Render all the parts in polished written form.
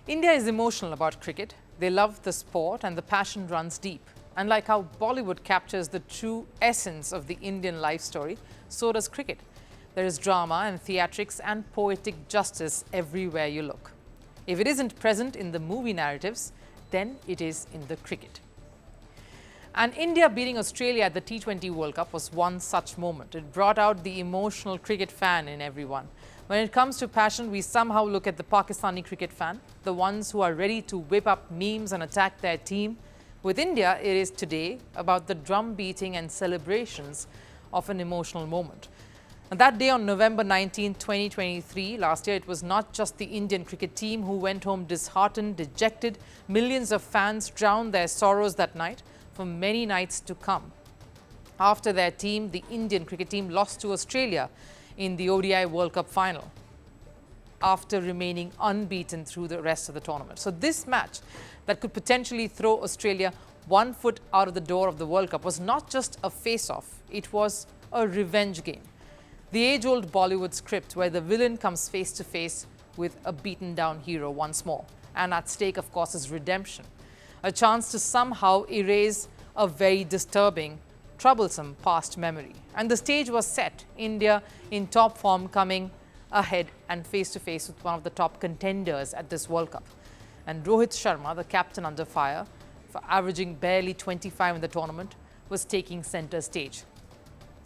India is emotional about cricket. They love the sport and the passion runs deep. And like how Bollywood captures the true essence of the Indian life story, so does cricket. There is drama and theatrics and poetic justice everywhere you look. If it isn't present in the movie narratives, then it is in the cricket. And India beating Australia at the T20 World Cup was one such moment. It brought out the emotional cricket fan in everyone. When it comes to passion, we somehow look at the Pakistani cricket fan, the ones who are ready to whip up memes and attack their team. With India, it is today about the drum beating and celebrations of an emotional moment. And that day on November 19, 2023, last year, it was not just the Indian cricket team who went home disheartened, dejected. Millions of fans drowned their sorrows that night for many nights to come. After their team, the Indian cricket team lost to Australia in the ODI World Cup final after remaining unbeaten through the rest of the tournament. So this match that could potentially throw Australia 1 foot out of the door of the World Cup was not just a face-off, it was a revenge game. The age-old Bollywood script where the villain comes face to face with a beaten-down hero once more. And at stake, of course, is redemption. A chance to somehow erase a very disturbing, troublesome past memory. And the stage was set. India in top form coming ahead and face to face with one of the top contenders at this World Cup. And Rohit Sharma, the captain under fire, for averaging barely 25 in the tournament, was taking center stage.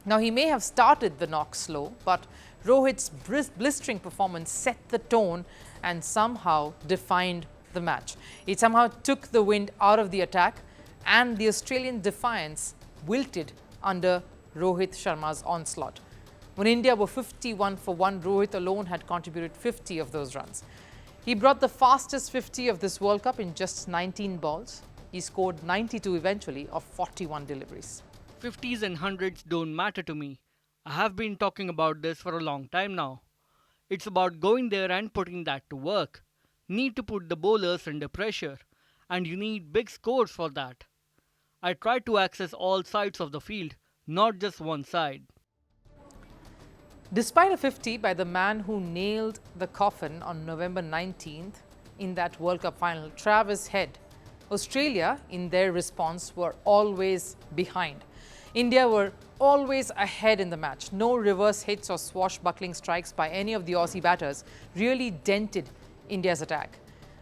Now, he may have started the knock slow, but Rohit's blistering performance set the tone and somehow defined the match. It somehow took the wind out of the attack, and the Australian defiance wilted under Rohit Sharma's onslaught. When India were 51 for 1, Rohit alone had contributed 50 of those runs. He brought the fastest 50 of this World Cup in just 19 balls. He scored 92 eventually of 41 deliveries. 50s and 100s don't matter to me. I have been talking about this for a long time now. It's about going there and putting that to work. Need to put the bowlers under pressure, and you need big scores for that. I try to access all sides of the field, not just one side. Despite a 50 by the man who nailed the coffin on November 19th in that World Cup final, Travis Head, Australia, in their response, were always behind. India were always ahead in the match. No reverse hits or swashbuckling strikes by any of the Aussie batters really dented India's attack.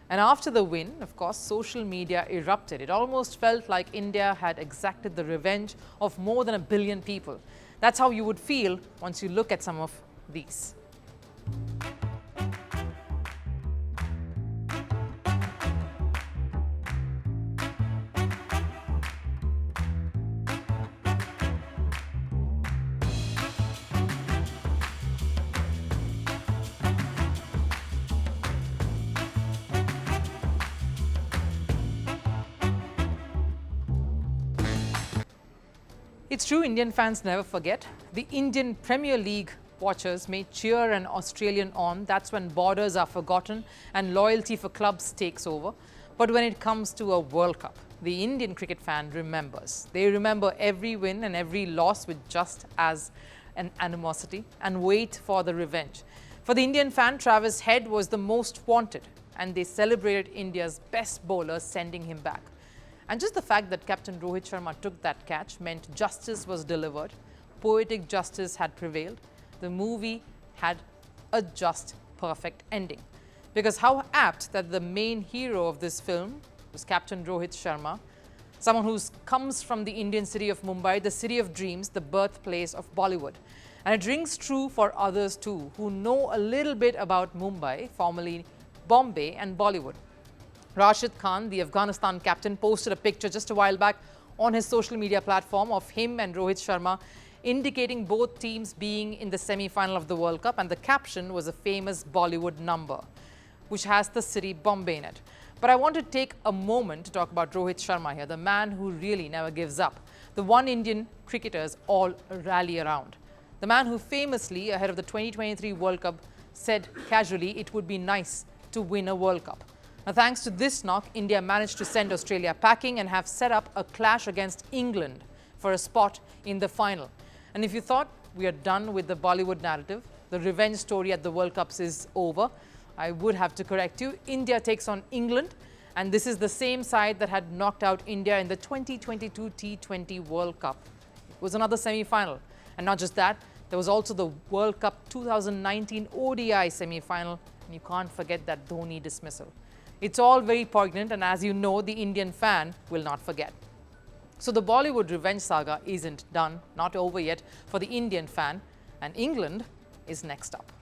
And after the win, of course, social media erupted. It almost felt like India had exacted the revenge of more than 1 billion people. That's how you would feel once you look at some of these. It's true, Indian fans never forget. The Indian Premier League watchers may cheer an Australian on. That's when borders are forgotten and loyalty for clubs takes over. But when it comes to a World Cup, the Indian cricket fan remembers. They remember every win and every loss with just as an animosity and wait for the revenge. For the Indian fan, Travis Head was the most wanted, and they celebrated India's best bowler sending him back. And just the fact that Captain Rohit Sharma took that catch meant justice was delivered. Poetic justice had prevailed. The movie had a just, perfect ending. Because how apt that the main hero of this film was Captain Rohit Sharma, someone who comes from the Indian city of Mumbai, the city of dreams, the birthplace of Bollywood. And it rings true for others too, who know a little bit about Mumbai, formerly Bombay, and Bollywood. Rashid Khan, the Afghanistan captain, posted a picture just a while back on his social media platform of him and Rohit Sharma, indicating both teams being in the semi-final of the World Cup, and the caption was a famous Bollywood number, which has the city Bombay in it. But I want to take a moment to talk about Rohit Sharma here, the man who really never gives up, the one Indian cricketers all rally around, the man who famously, ahead of the 2023 World Cup, said casually it would be nice to win a World Cup. Now, thanks to this knock, India managed to send Australia packing and have set up a clash against England for a spot in the final. And if you thought we are done with the Bollywood narrative, the revenge story at the World Cups is over, I would have to correct you. India takes on England, and this is the same side that had knocked out India in the 2022 T20 World Cup. It was another semi-final. And not just that, there was also the World Cup 2019 ODI semi-final, and you can't forget that Dhoni dismissal. It's all very poignant, and as you know, the Indian fan will not forget. So the Bollywood revenge saga isn't done, not over yet for the Indian fan, and England is next up.